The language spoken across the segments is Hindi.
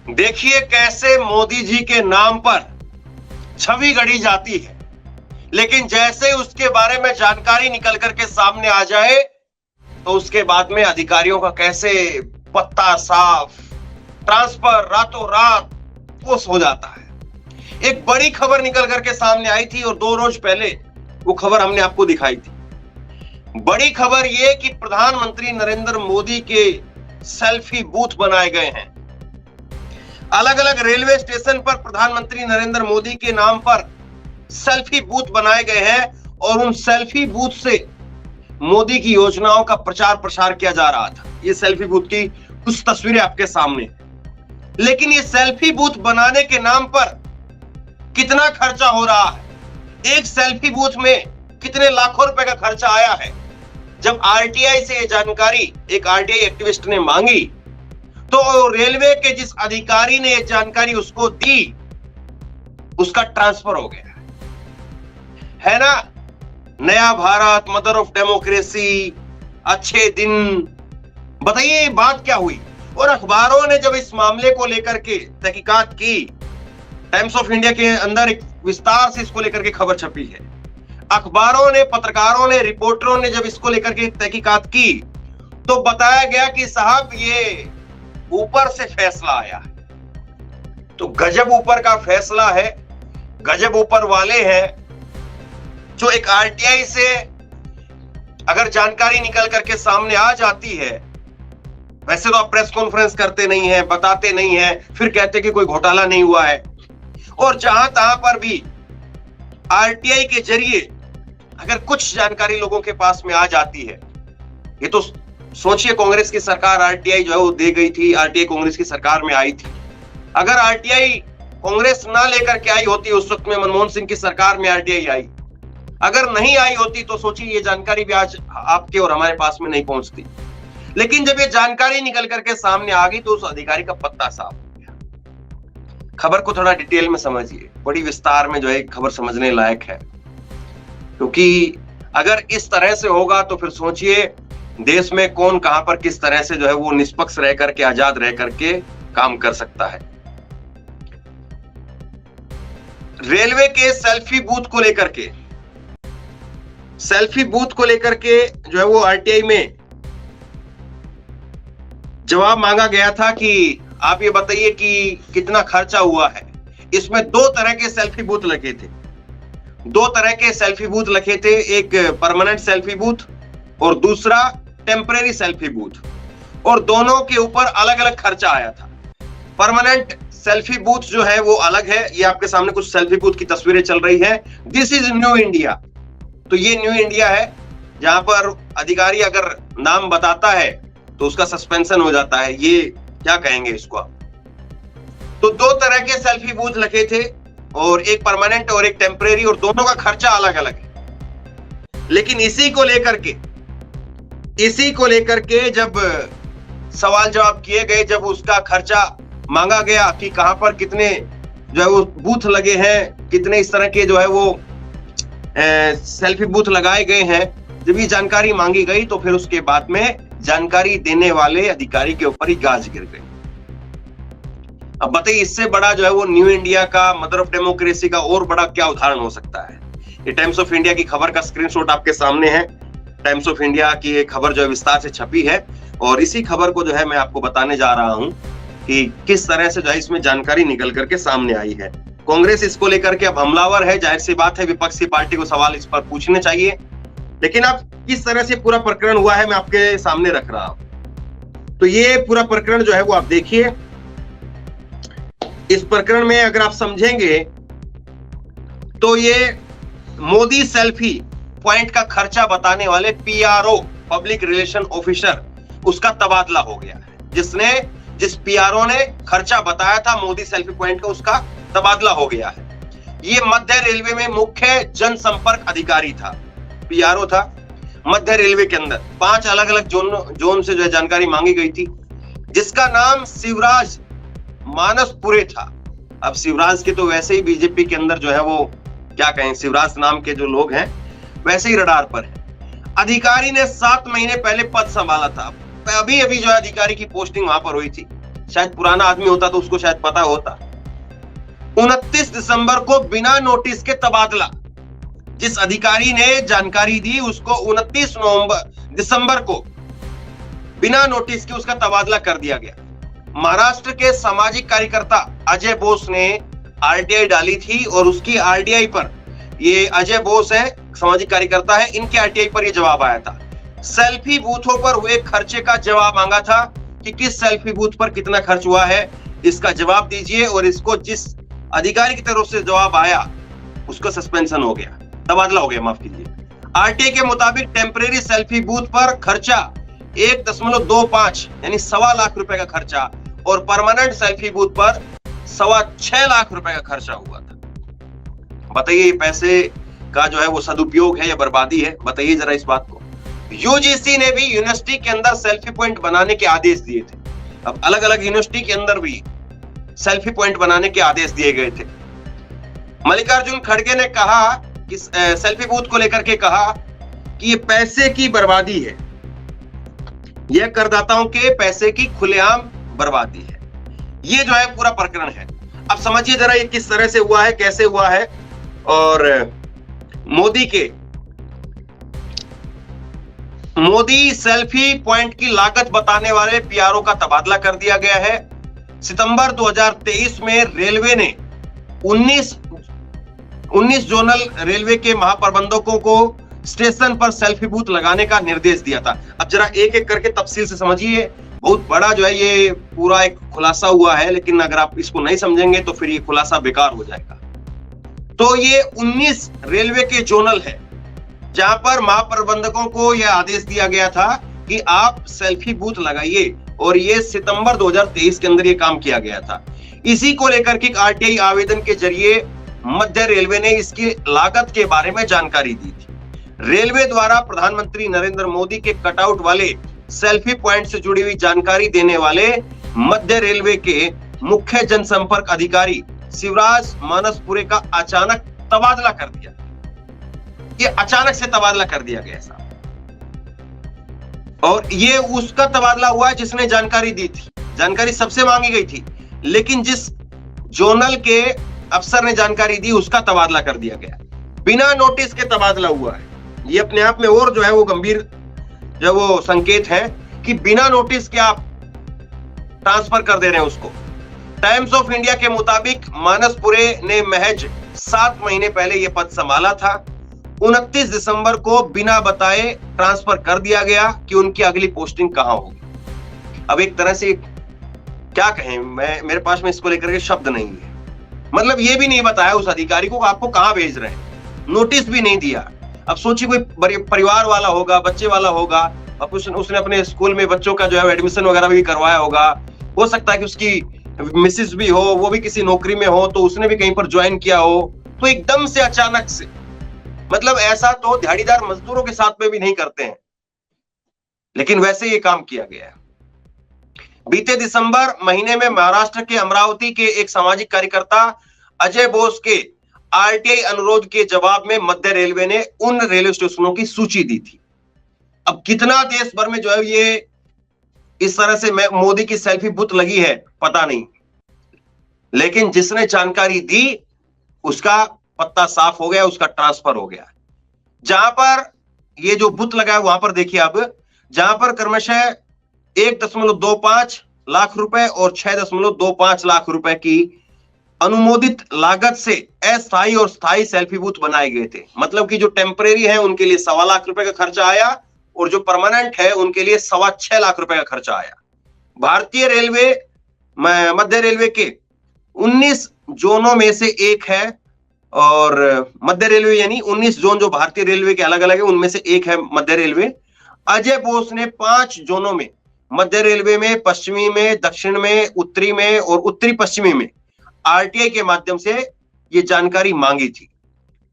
देखिए कैसे मोदी जी के नाम पर छवि गढ़ी जाती है, लेकिन जैसे उसके बारे में जानकारी निकल करके सामने आ जाए तो उसके बाद में अधिकारियों का कैसे पत्ता साफ, ट्रांसफर रातों रात पोस्ट हो जाता है। एक बड़ी खबर निकल करके सामने आई थी और 2 रोज पहले वो खबर हमने आपको दिखाई थी। बड़ी खबर ये कि प्रधानमंत्री नरेंद्र मोदी के सेल्फी बूथ बनाए गए हैं। अलग अलग रेलवे स्टेशन पर प्रधानमंत्री नरेंद्र मोदी के नाम पर सेल्फी बूथ बनाए गए हैं और उन सेल्फी बूथ से मोदी की योजनाओं का प्रचार प्रसार किया जा रहा था। ये सेल्फी बूथ की कुछ तस्वीरें आपके सामने, लेकिन ये सेल्फी बूथ बनाने के नाम पर कितना खर्चा हो रहा है, एक सेल्फी बूथ में कितने लाखों रुपए का खर्चा आया है। जब आरटीआई से ये जानकारी एक आरटीआई एक्टिविस्ट ने मांगी तो रेलवे के जिस अधिकारी ने ये जानकारी उसको दी, उसका ट्रांसफर हो गया है ना। नया भारत, मदर ऑफ डेमोक्रेसी, अच्छे दिन, बताइए बात क्या हुई। और अखबारों ने जब इस मामले को लेकर के तहकीकात की, टाइम्स ऑफ इंडिया के अंदर एक विस्तार से इसको लेकर के खबर छपी है। अखबारों ने, पत्रकारों ने, रिपोर्टरों ने जब इसको लेकर के तहकीकात की तो बताया गया कि साहब ये ऊपर से फैसला आया है। तो गजब ऊपर का फैसला है, गजब ऊपर वाले हैं जो एक आरटीआई से अगर जानकारी निकल करके सामने आ जाती है, वैसे तो आप प्रेस कॉन्फ्रेंस करते नहीं हैं, बताते नहीं हैं, फिर कहते कि कोई घोटाला नहीं हुआ है। और जहां तहां पर भी आरटीआई के जरिए अगर कुछ जानकारी लोगों के पास में आ जाती है, ये तो सोचिए कांग्रेस की सरकार आरटीआई जो है वो दे गई थी, आरटीआई कांग्रेस की सरकार में आई थी। अगर आरटीआई कांग्रेस ना लेकर के आई होती, उस वक्त में मनमोहन सिंह की सरकार में आरटीआई आई, अगर नहीं आई होती तो सोचिए ये जानकारी भी आज आपके और हमारे पास में नहीं पहुंचती। लेकिन जब ये जानकारी निकल करके सामने आ गई तो उस अधिकारी का पत्ता साफ हो गया। खबर को थोड़ा डिटेल में समझिए, बड़ी विस्तार में जो है खबर समझने लायक है, क्योंकि अगर इस तरह से होगा तो फिर सोचिए देश में कौन कहां पर किस तरह से जो है वो निष्पक्ष रह करके, आजाद रह करके काम कर सकता है। रेलवे के सेल्फी बूथ को लेकर के, सेल्फी बूथ को लेकर के जो है वो आरटीआई में जवाब मांगा गया था कि आप ये बताइए कि कितना खर्चा हुआ है। इसमें 2 तरह के सेल्फी बूथ लगे थे, 2 तरह के सेल्फी बूथ लगे थे, एक परमानेंट सेल्फी बूथ और दूसरा टेम्परेरी सेल्फी बूथ, और दोनों के ऊपर अलग अलग खर्चा आया था। परमानेंट सेल्फी बूथ जो है वो अलग है, ये आपके सामने कुछ सेल्फी बूथ की तस्वीरें चल रही है। दिस इज न्यू इंडिया, तो ये न्यू इंडिया है जहां पर अधिकारी अगर नाम बताता है तो उसका सस्पेंशन हो जाता है। ये क्या कहेंगे इसको आप। तो 2 तरह के सेल्फी बूथ लगे थे, और एक परमानेंट और एक टेम्परेरी, और दोनों का खर्चा अलग अलग है। लेकिन इसी को लेकर के जब सवाल जवाब किए गए, जब उसका खर्चा मांगा गया कि कहां पर कितने जो है वो बूथ लगे हैं, कितने इस तरह के जो है वो सेल्फी बूथ लगाए गए हैं, जब ये जानकारी मांगी गई तो फिर उसके बाद में जानकारी देने वाले अधिकारी के ऊपर ही गाज गिर गई। अब बताइए इससे बड़ा जो है वो न्यू इंडिया का, मदर ऑफ डेमोक्रेसी का और बड़ा क्या उदाहरण हो सकता है। ये टाइम्स ऑफ इंडिया की खबर का स्क्रीनशॉट आपके सामने है। टाइम्स ऑफ इंडिया की एक खबर जो है विस्तार से छपी है, और इसी खबर को जो है मैं आपको बताने जा रहा हूं कि किस तरह से जो है इसमें जानकारी निकल करके सामने आई है। कांग्रेस इसको लेकर के अब हमलावर है, जाहिर सी बात है विपक्ष की पार्टी को सवाल इस पर पूछने चाहिए। लेकिन अब किस तरह से पूरा प्रकरण हुआ है मैं आपके सामने रख रहा हूं। तो ये पूरा प्रकरण जो है वो आप देखिए। इस प्रकरण में अगर आप समझेंगे तो ये मोदी सेल्फी पॉइंट का खर्चा बताने वाले पीआरओ, पब्लिक रिलेशन ऑफिसर, उसका तबादला हो गया है। जिस पीआरओ ने खर्चा बताया था मोदी सेल्फी पॉइंट का, उसका तबादला हो गया है। ये मध्य रेलवे में मुख्य जनसंपर्क अधिकारी था, पीआरओ था मध्य रेलवे के अंदर। 5 अलग अलग जोन से जो है जानकारी मांगी गई थी, जिसका नाम शिवराज मानसपुरे था। अब शिवराज के तो वैसे ही बीजेपी के अंदर जो है वो क्या कहें, शिवराज नाम के जो लोग हैं वैसे ही रडार पर है। अधिकारी ने 7 महीने पहले पद संभाला था, अभी जो है अधिकारी की पोस्टिंग वहां पर हुई थी। शायद पुराना आदमी होता तो उसको शायद पता होता। 29 दिसंबर को बिना नोटिस के तबादला, जिस अधिकारी ने जानकारी दी उसको 29 दिसंबर को बिना नोटिस के उसका तबादला कर दिया गया। महाराष्ट्र के सामाजिक कार्यकर्ता अजय बोस ने आरटीआई डाली थी और उसकी आरटीआई पर, ये अजय बोस है, सामाजिक कार्यकर्ता है, इनके आरटीआई पर ये जवाब आया था। सेल्फी बूथों पर हुए खर्चे का जवाब मांगा था कि किस सेल्फी बूथ पर कितना खर्च हुआ है, इसका जवाब दीजिए, और इसको जिस अधिकारी की तरफ से जवाब आया उसको सस्पेंशन हो गया, तबादला हो गया, माफ कीजिए। आरटीआई के मुताबिक टेम्परेरी सेल्फी बूथ पर खर्चा 1.25 यानी 1.25 लाख रुपए का खर्चा, और परमानेंट सेल्फी बूथ पर 6.25 लाख रुपए का खर्चा हुआ था। बताइए ये पैसे का जो है वो सदुपयोग है या बर्बादी है, बताइए जरा इस बात को। यूजीसी ने भी यूनिवर्सिटी के अंदर सेल्फी पॉइंट बनाने के आदेश दिए थे। अब अलग अलग यूनिवर्सिटी के अंदर भी सेल्फी पॉइंट बनाने के आदेश दिए गए थे। मल्लिकार्जुन खड़गे ने कहा कि सेल्फी बूथ को लेकर के कहा कि ये पैसे की बर्बादी है, यह करदाताओं के पैसे की खुलेआम बर्बादी है। ये जो है पूरा प्रकरण है। अब समझिए जरा ये किस तरह से हुआ है, कैसे हुआ है। और मोदी सेल्फी पॉइंट की लागत बताने वाले पीआरओ का तबादला कर दिया गया है। सितंबर 2023 में रेलवे ने 19 जोनल रेलवे के महाप्रबंधकों को स्टेशन पर सेल्फी बूथ लगाने का निर्देश दिया था। अब जरा एक एक करके तफसील से समझिए, बहुत बड़ा जो है ये पूरा एक खुलासा हुआ है, लेकिन अगर आप इसको नहीं समझेंगे तो फिर ये खुलासा बेकार हो जाएगा। तो ये 19 रेलवे के जोनल है जहां पर महाप्रबंधकों को यह आदेश दिया गया था कि आप सेल्फी बूथ लगाइए, और ये सितंबर 2023 के अंदर ये काम किया गया था। इसी को लेकर के आरटीआई आवेदन के जरिए मध्य रेलवे ने इसकी लागत के बारे में जानकारी दी थी। रेलवे द्वारा प्रधानमंत्री नरेंद्र मोदी के कटआउट वाले सेल्फी पॉइंट से जुड़ी हुई जानकारी देने वाले मध्य रेलवे के मुख्य जनसंपर्क अधिकारी शिवराज मानसपुरे का अचानक तबादला कर दिया। ये अचानक से तबादला कर दिया गया साहब, और ये उसका तबादला हुआ है जिसने जानकारी दी थी। जानकारी सबसे मांगी गई थी, लेकिन जिस जोनल के अफसर ने जानकारी दी उसका तबादला कर दिया गया। बिना नोटिस के तबादला हुआ है। ये अपने आप में और जो है वो गंभीर जो वो संकेत है कि बिना नोटिस के आप ट्रांसफर कर दे रहे हैं उसको। टाइम्स ऑफ इंडिया के मुताबिक मानसपुरे ने महज 7 महीने पहले यह पद संभाला था। 29 दिसंबर को बिना बताए ट्रांसफर कर दिया गया कि उनकी अगली पोस्टिंग कहां होगी। अब एक तरह से क्या कहें, मेरे पास में इसको लेकर के शब्द नहीं है। मतलब ये भी नहीं बताया उस अधिकारी को आपको कहां भेज रहे हैं, नोटिस भी नहीं दिया। अब सोचिए कोई परिवार वाला होगा, बच्चे वाला होगा, अब उसने अपने स्कूल में बच्चों का जो है एडमिशन वगैरह भी करवाया होगा। हो सकता है कि उसकी मिसेस भी हो, वो भी किसी नौकरी में हो, तो उसने भी कहीं पर ज्वाइन किया हो। तो एकदम से अचानक से, मतलब ऐसा तो दिहाड़ीदार मजदूरों के साथ में भी नहीं करते हैं, लेकिन वैसे ये काम किया गया है। बीते दिसंबर महीने में महाराष्ट्र के अमरावती के एक सामाजिक कार्यकर्ता अजय बोस के आरटीआई अनुरोध के जवाब में मध्य रेलवे ने उन रेलवे स्टेशनों की सूची दी थी। अब कितना देश भर में जो है ये इस तरह से मोदी की सेल्फी बूथ लगी है पता नहीं, लेकिन जिसने जानकारी दी उसका पत्ता साफ हो गया, उसका ट्रांसफर हो गया। जहां पर ये जो बूथ लगा है वहां पर देखिए, अब जहां पर क्रमशः 1.25 लाख रुपए और 6.25 लाख रुपए की अनुमोदित लागत से अस्थायी और स्थायी सेल्फी बूथ बनाए गए थे। मतलब कि जो टेम्परेरी है उनके लिए 1.25 लाख रुपए का खर्चा आया, और जो परमानेंट है उनके लिए 6.25 लाख रुपए का खर्चा आया। भारतीय रेलवे मध्य रेलवे के 19 जोनों में से एक है, और मध्य रेलवे यानी 19 जोन जो भारतीय रेलवे के अलग अलग है उनमें से एक है मध्य रेलवे। अजय बोस ने 5 जोनों में, मध्य रेलवे में, पश्चिमी में, दक्षिण में, उत्तरी में और उत्तरी पश्चिमी में आरटीआई के माध्यम से ये जानकारी मांगी थी।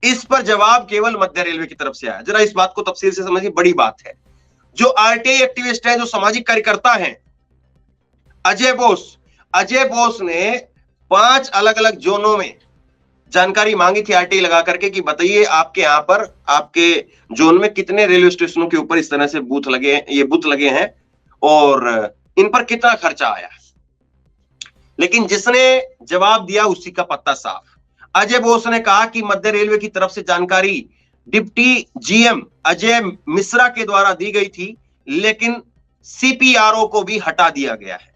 इस पर जवाब केवल मध्य रेलवे की तरफ से आया। जरा इस बात को तफसील से समझिए, बड़ी बात है। जो आरटीआई एक्टिविस्ट हैं, जो सामाजिक कार्यकर्ता हैं, अजय बोस ने 5 अलग अलग जोनों में जानकारी मांगी थी आरटीआई लगा करके कि बताइए आपके यहां पर, आपके जोन में कितने रेलवे स्टेशनों के ऊपर इस तरह से बूथ लगे हैं और इन पर कितना खर्चा आया। लेकिन जिसने जवाब दिया उसी का पत्ता साफ। अजय बोस ने कहा कि मध्य रेलवे की तरफ से जानकारी डिप्टी जीएम अजय मिश्रा के द्वारा दी गई थी, लेकिन सीपीआरओ को भी हटा दिया गया है।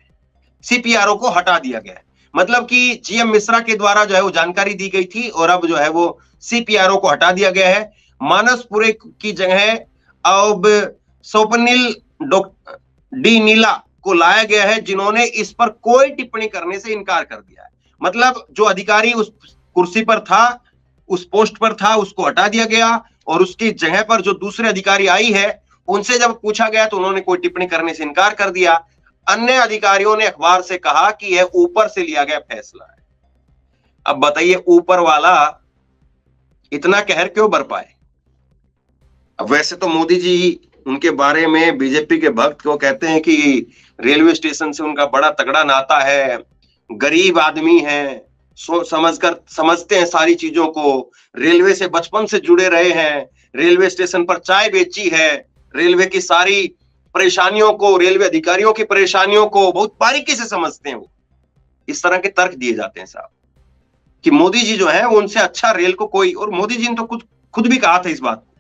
सीपीआरओ को हटा दिया गया है, मतलब कि जीएम मिश्रा के द्वारा जो है वो जानकारी दी गई थी और अब जो है वो सीपीआरओ को हटा दिया गया है। मानसपुरे की जगह अब स्वप्निल डी नीला को लाया गया है, जिन्होंने इस पर कोई टिप्पणी करने से इनकार कर दिया है। मतलब जो अधिकारी उस कुर्सी पर था, उस पोस्ट पर था, उसको हटा दिया गया और उसकी जगह पर जो दूसरे अधिकारी आई है उनसे जब पूछा गया तो उन्होंने कोई टिप्पणी करने से इनकार कर दिया। अन्य अधिकारियों ने अखबार से कहा कि यह ऊपर से लिया गया फैसला है। अब बताइए ऊपर वाला इतना कहर क्यों बर पाए? अब वैसे तो मोदी जी उनके बारे में बीजेपी के भक्त को कहते हैं कि रेलवे स्टेशन से उनका बड़ा तगड़ा नाता है, गरीब आदमी है, समझते हैं सारी चीजों को, रेलवे से बचपन से जुड़े रहे हैं, रेलवे स्टेशन पर चाय बेची है, रेलवे की सारी परेशानियों को, रेलवे अधिकारियों की परेशानियों को बहुत बारीकी से समझते हैं वो। इस तरह के तर्क दिए जाते हैं साहब कि मोदी जी जो है उनसे अच्छा रेल को कोई, और मोदी जी ने तो खुद भी कहा था इस बात को।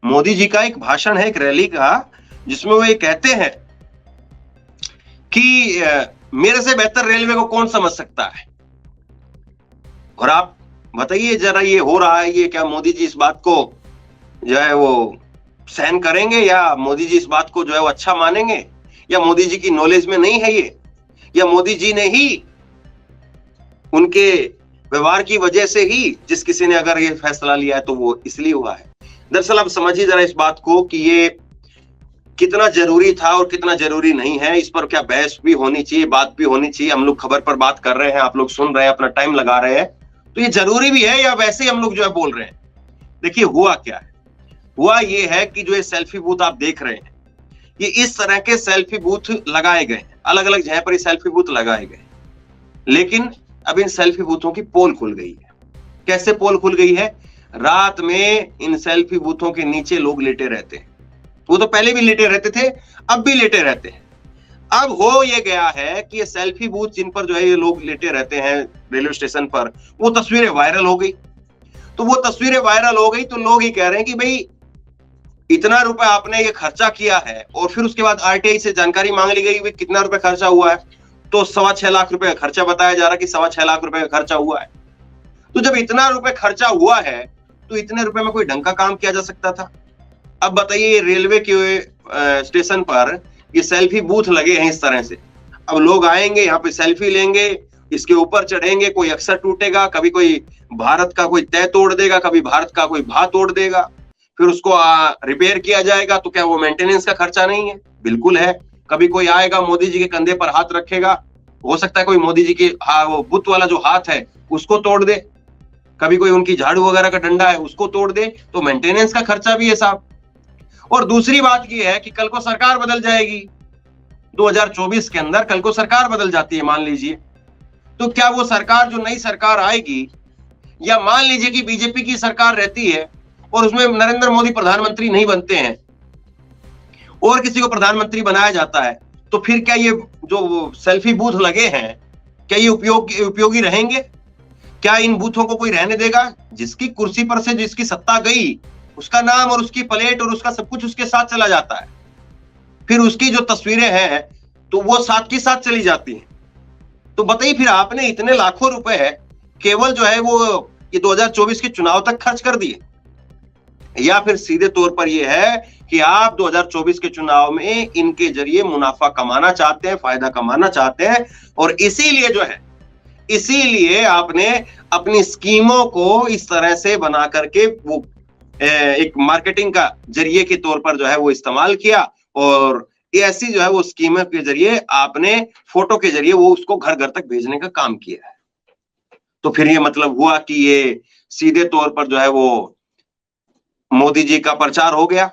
मोदी जी का एक भाषण है, एक रैली का, जिसमें वो ये कहते हैं कि मेरे से बेहतर रेलवे को कौन समझ सकता है। और आप बताइए जरा, ये हो रहा है, ये क्या मोदी जी इस बात को जो है वो सहन करेंगे, या मोदी जी इस बात को जो है वो अच्छा मानेंगे, या मोदी जी की नॉलेज में नहीं है ये, या मोदी जी ने ही उनके व्यवहार की वजह से ही जिस किसी ने अगर ये फैसला लिया है तो वो इसलिए हुआ है। दरअसल आप समझिए जरा इस बात को कि ये कितना जरूरी था और कितना जरूरी नहीं है। इस पर क्या बहस भी होनी चाहिए, बात भी होनी चाहिए। हम लोग खबर पर बात कर रहे हैं, आप लोग सुन रहे हैं, अपना टाइम लगा रहे हैं, तो ये जरूरी भी है या वैसे ही हम लोग जो है बोल रहे हैं? देखिए हुआ क्या है, हुआ ये है कि जो ये सेल्फी बूथ आप देख रहे हैं, ये इस तरह के सेल्फी बूथ लगाए गए हैं, अलग अलग जगह पर ये सेल्फी बूथ लगाए गए। लेकिन अब इन सेल्फी बूथों की पोल खुल गई है। कैसे पोल खुल गई है? रात में इन सेल्फी बूथों के नीचे लोग लेटे रहते हैं। वो तो पहले भी लेटे रहते थे, अब भी लेटे रहते हैं। अब हो ये गया है कि ये सेल्फी बूथ जिन पर जो है ये लोग लेटे रहते हैं रेलवे स्टेशन पर, वो तस्वीरें वायरल हो गई। तो वो तस्वीरें वायरल हो गई तो लोग ये कह रहे हैं कि भाई इतना रुपए आपने ये खर्चा किया है, और फिर उसके बाद आरटीआई से जानकारी मांग ली गई कितना रुपए खर्चा हुआ है, तो 6.25 लाख रुपए का खर्चा बताया जा रहा है कि 6.25 लाख रुपए का खर्चा हुआ है। तो जब इतना रुपए खर्चा हुआ है तो इतने रुपए में कोई ढंग का काम किया जा सकता था। अब बताइए रेलवे के स्टेशन पर ये सेल्फी बूथ लगे हैं इस तरह से। अब लोग आएंगे, यहाँ पे सेल्फी लेंगे, इसके ऊपर चढ़ेंगे, कोई अक्सर टूटेगा, कभी कोई भारत का कोई तय तोड़ देगा, कभी भारत का कोई भा तोड़ देगा, फिर उसको रिपेयर किया जाएगा। तो क्या वो मेंटेनेंस का खर्चा नहीं है? बिल्कुल है। कभी कोई आएगा मोदी जी के कंधे पर हाथ रखेगा, हो सकता है कोई मोदी जी के वो बुत वाला जो हाथ है उसको तोड़ दे, कभी कोई उनकी झाड़ू वगैरह का डंडा है उसको तोड़ दे, तो मेंटेनेंस का खर्चा भी है साहब। और दूसरी बात यह है कि कल को सरकार बदल जाएगी, 2024 के अंदर कल को सरकार बदल जाती है मान लीजिए, तो क्या वो सरकार जो नई सरकार आएगी, या मान लीजिए कि बीजेपी की सरकार रहती है और उसमें नरेंद्र मोदी प्रधानमंत्री नहीं बनते हैं और किसी को प्रधानमंत्री बनाया जाता है, तो फिर क्या ये जो सेल्फी बूथ लगे हैं क्या ये उपयोगी रहेंगे? क्या इन बूथों को कोई रहने देगा? जिसकी कुर्सी पर से जिसकी सत्ता गई उसका नाम और उसकी प्लेट और उसका सब कुछ उसके साथ चला जाता है, फिर उसकी जो तस्वीरें हैं तो वो साथ की साथ चली जाती हैं। तो बताइए फिर आपने इतने लाखों रुपए केवल जो है वो ये 2024 के चुनाव तक खर्च कर दिए, या फिर सीधे तौर पर यह है कि आप 2024 के चुनाव में इनके जरिए मुनाफा कमाना चाहते हैं, फायदा कमाना चाहते हैं, और इसीलिए जो है इसीलिए आपने अपनी स्कीमों को इस तरह से बना करके वो एक मार्केटिंग का जरिए के तौर पर जो है वो इस्तेमाल किया, और ऐसी जो है वो स्कीमों के जरिए आपने फोटो के जरिए वो उसको घर घर तक भेजने का काम किया है। तो फिर ये मतलब हुआ कि ये सीधे तौर पर जो है वो मोदी जी का प्रचार हो गया,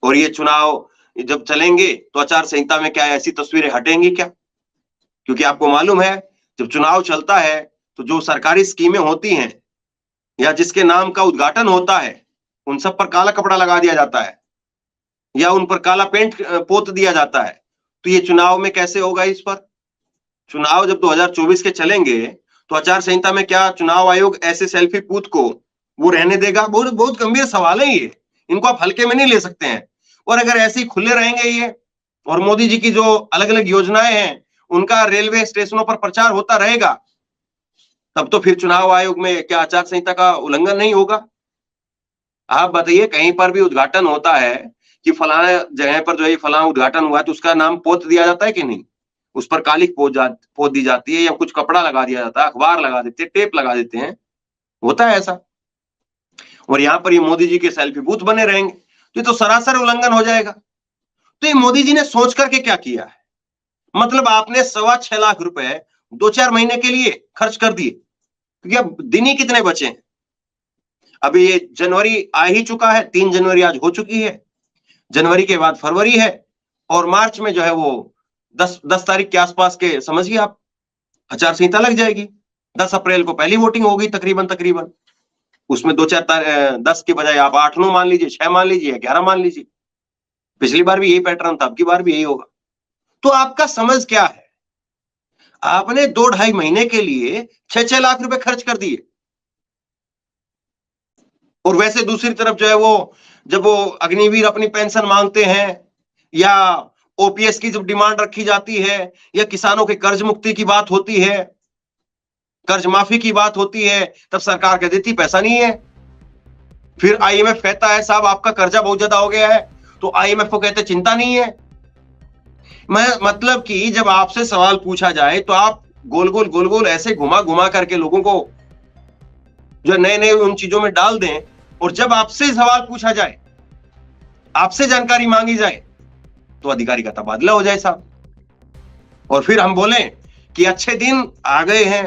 और ये चुनाव जब चलेंगे तो आचार संहिता में क्या ऐसी तस्वीरें हटेंगी क्या? क्योंकि आपको मालूम है जब चुनाव चलता है तो जो सरकारी स्कीमें होती हैं या जिसके नाम का उद्घाटन होता है उन सब पर काला कपड़ा लगा दिया जाता है या उन पर काला पेंट पोत दिया जाता है। तो ये चुनाव में कैसे होगा इस पर? चुनाव जब 2024 के चलेंगे तो आचार संहिता में क्या चुनाव आयोग ऐसे सेल्फी बूथ को वो रहने देगा? बहुत बहुत गंभीर सवाल है ये, इनको आप हल्के में नहीं ले सकते हैं। और अगर ऐसे ही खुले रहेंगे ये, और मोदी जी की जो अलग अलग योजनाएं हैं उनका रेलवे स्टेशनों पर प्रचार होता रहेगा, तब तो फिर चुनाव आयोग में क्या आचार संहिता का उल्लंघन नहीं होगा? आप बताइए, कहीं पर भी उद्घाटन होता है कि फलाना जगह पर जो है फलाना उद्घाटन हुआ है तो उसका नाम पोत दिया जाता है कि नहीं? उस पर कालिक पोत दी जाती है या कुछ कपड़ा लगा दिया जाता है, अखबार लगा देते हैं, टेप लगा देते हैं, होता है ऐसा। और यहाँ पर ये मोदी जी के सेल्फी बूथ बने रहेंगे तो ये तो सरासर उल्लंघन हो जाएगा। तो ये मोदी जी ने सोच करके क्या किया है? मतलब आपने 6.25 लाख रुपए 2-4 महीने के लिए खर्च कर दिए, क्योंकि अब दिन ही कितने बचे हैं। अभी ये जनवरी आ ही चुका है, 3 जनवरी आज हो चुकी है, जनवरी के बाद फरवरी है, और मार्च में जो है वो 10 तारीख के आसपास के समझिए आप आचार संहिता लग जाएगी। 10 अप्रैल को पहली वोटिंग होगी तकरीबन तकरीबन, उसमें 10 के बजाय आप 8-9 मान लीजिए, 6 मान लीजिए, 11 मान लीजिए। पिछली बार भी यही पैटर्न था, अब की बार भी यही होगा। तो आपका समझ क्या है? आपने 2-2.5 महीने के लिए 6-6 लाख रुपए खर्च कर दिए। और वैसे दूसरी तरफ जो है वो जब वो अग्निवीर अपनी पेंशन मांगते हैं, या ओपीएस की जब डिमांड रखी जाती है, या किसानों के कर्ज मुक्ति की बात होती है, कर्ज माफी की बात होती है, तब सरकार कह देती पैसा नहीं है। फिर आईएमएफ कहता है साहब आपका कर्जा बहुत ज्यादा हो गया है, तो आईएमएफ को कहते चिंता नहीं है। मैं मतलब कि जब आपसे सवाल पूछा जाए तो आप गोल गोल ऐसे घुमा घुमा करके लोगों को जो नए नए उन चीजों में डाल दें, और जब आपसे सवाल पूछा जाए, आपसे जानकारी मांगी जाए, तो अधिकारी का तबादला हो जाए साहब, और फिर हम बोले कि अच्छे दिन आ गए हैं,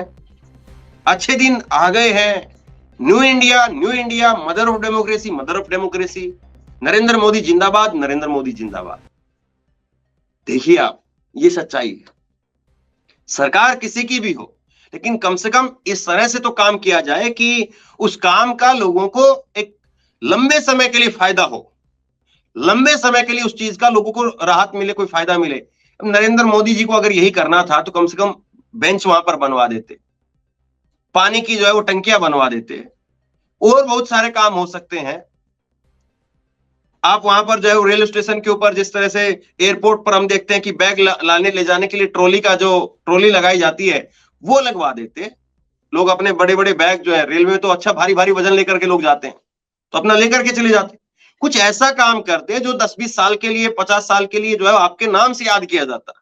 अच्छे दिन आ गए हैं, new India, mother of democracy, Narendra Modi जिंदाबाद, नरेंद्र मोदी जिंदाबाद। देखिए आप, ये सच्चाई है। सरकार किसी की भी हो, लेकिन कम से कम इस तरह से तो काम किया जाए कि उस काम का लोगों को एक लंबे समय के लिए फायदा हो, लंबे समय के लिए उस चीज का लोगों को राहत मिले, कोई फायदा मिले। नरेंद्र मोदी जी को अगर यही करना था तो कम से कम बेंच वहां पर बनवा देते, पानी की जो है वो टंकियां बनवा देते, और बहुत सारे काम हो सकते हैं। आप वहां पर जो है रेलवे स्टेशन के ऊपर जिस तरह से एयरपोर्ट पर हम देखते हैं कि बैग लाने ले जाने के लिए ट्रॉली लगाई जाती है, वो लगवा देते। लोग अपने बड़े बड़े बैग जो है, रेलवे में तो अच्छा भारी भारी वजन लेकर के लोग जाते हैं, तो अपना लेकर के चले जाते। कुछ ऐसा काम करते जो 10-20 साल के लिए, 50 साल के लिए जो है आपके नाम से याद किया जाता।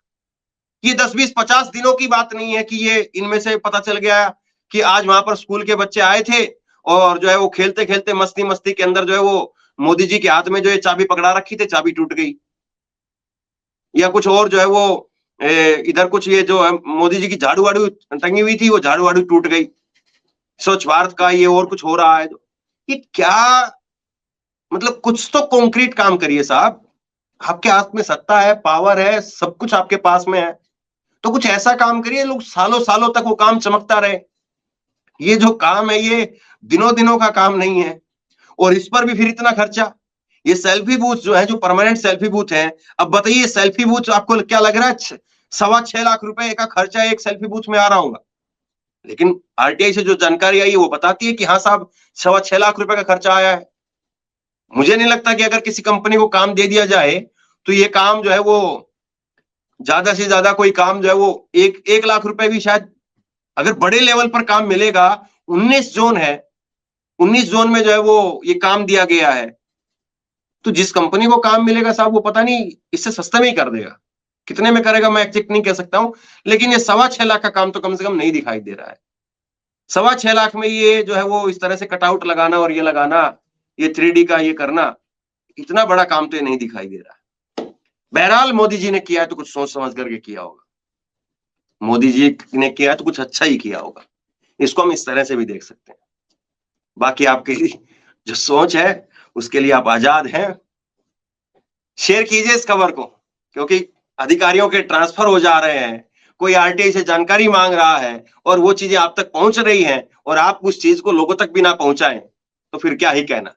ये 10-20-50 दिनों की बात नहीं है कि ये इनमें से पता चल गया कि आज वहां पर स्कूल के बच्चे आए थे और जो है वो खेलते खेलते मस्ती मस्ती के अंदर जो है वो मोदी जी के हाथ में जो है चाबी पकड़ा रखी थी, चाबी टूट गई, या कुछ और जो है वो इधर कुछ ये जो है मोदी जी की झाड़ू वाड़ू टंगी हुई थी, वो झाड़ू वाड़ू टूट गई, स्वच्छ भारत का ये और कुछ हो रहा है। ये क्या मतलब, कुछ तो कॉन्क्रीट काम करिए साहब। आपके हाथ में सत्ता है, पावर है, सब कुछ आपके पास में है, तो कुछ ऐसा काम करिए लोग सालों सालों तक वो काम चमकता रहे। ये जो काम है ये दिनों दिनों का काम नहीं है, और इस पर भी फिर इतना खर्चा। ये सेल्फी बूथ जो है, जो परमानेंट सेल्फी बूथ है, अब बताइए सेल्फी बूथ आपको क्या लग रहा है 6.25 लाख रुपए का खर्चा एक सेल्फी बूथ में आ रहा होगा? लेकिन आरटीआई से जो जानकारी आई है वो बताती है कि हाँ साहब 6.25 लाख रुपए का खर्चा आया है। मुझे नहीं लगता कि अगर किसी कंपनी को काम दे दिया जाए तो ये काम जो है वो ज्यादा से ज्यादा कोई काम जो है वो 1 लाख रुपए भी शायद, अगर बड़े लेवल पर काम मिलेगा। 19 जोन है, 19 जोन में जो है वो ये काम दिया गया है, तो जिस कंपनी को काम मिलेगा साहब वो पता नहीं इससे सस्ते में ही कर देगा। कितने में करेगा मैं एग्जैक्ट नहीं कह सकता हूं, लेकिन ये 6.25 लाख का काम तो कम से कम नहीं दिखाई दे रहा है। 6.25 लाख में ये जो है वो इस तरह से कटआउट लगाना और ये लगाना, ये 3D का ये करना, इतना बड़ा काम तो ये नहीं दिखाई दे रहा है। बहरहाल मोदी जी ने किया है तो कुछ सोच समझ करके किया होगा, मोदी जी ने किया है तो कुछ अच्छा ही किया होगा, इसको हम इस तरह से भी देख सकते हैं। बाकी आपकी जो सोच है उसके लिए आप आजाद हैं। शेयर कीजिए इस खबर को, क्योंकि अधिकारियों के ट्रांसफर हो जा रहे हैं, कोई आरटीआई से जानकारी मांग रहा है और वो चीजें आप तक पहुंच रही हैं, और आप उस चीज को लोगों तक भी ना पहुंचाएं, तो फिर क्या ही कहना,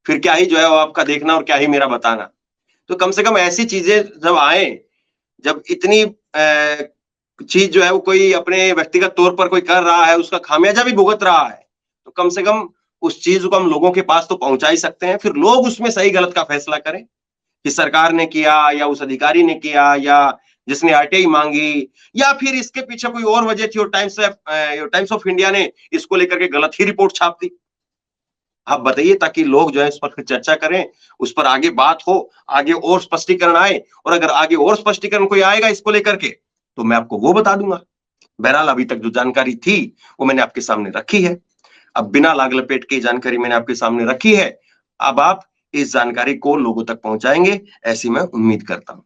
फिर क्या ही जो है वो आपका देखना और क्या ही मेरा बताना। तो कम से कम ऐसी चीजें जब आए, जब इतनी चीज जो है वो कोई अपने व्यक्तिगत तौर पर कोई कर रहा है, उसका खामियाजा भी भुगत रहा है, तो कम से कम उस चीज को हम लोगों के पास तो पहुंचा ही सकते हैं, फिर लोग उसमें सही गलत का फैसला करें कि सरकार ने किया या उस अधिकारी ने किया या जिसने आरटीआई मांगी या फिर इसके पीछे कोई और वजह थी और टाइम्स ऑफ इंडिया ने इसको लेकर के गलत ही रिपोर्ट छाप दी। आप बताइए, ताकि लोग जो है इस पर चर्चा करें, उस पर आगे बात हो, आगे और स्पष्टीकरण आए, और अगर आगे और स्पष्टीकरण कोई आएगा इसको लेकर के तो मैं आपको वो बता दूंगा। बहरहाल अभी तक जो जानकारी थी वो मैंने आपके सामने रखी है। अब बिना लाग लपेट के जानकारी मैंने आपके सामने रखी है, अब आप इस जानकारी को लोगों तक पहुंचाएंगे, ऐसी मैं उम्मीद करता हूं।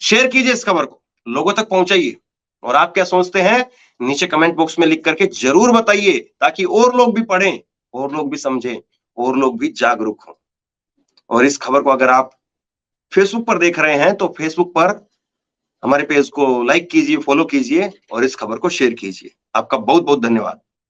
शेयर कीजिए इस खबर को, लोगों तक पहुंचाइए, और आप क्या सोचते हैं नीचे कमेंट बॉक्स में लिख करके जरूर बताइए, ताकि और लोग भी पढ़ें, और लोग भी समझें, और लोग भी जागरूक हों। और इस खबर को अगर आप फेसबुक पर देख रहे हैं तो फेसबुक पर हमारे पेज को लाइक कीजिए, फॉलो कीजिए और इस खबर को शेयर कीजिए। आपका बहुत बहुत धन्यवाद।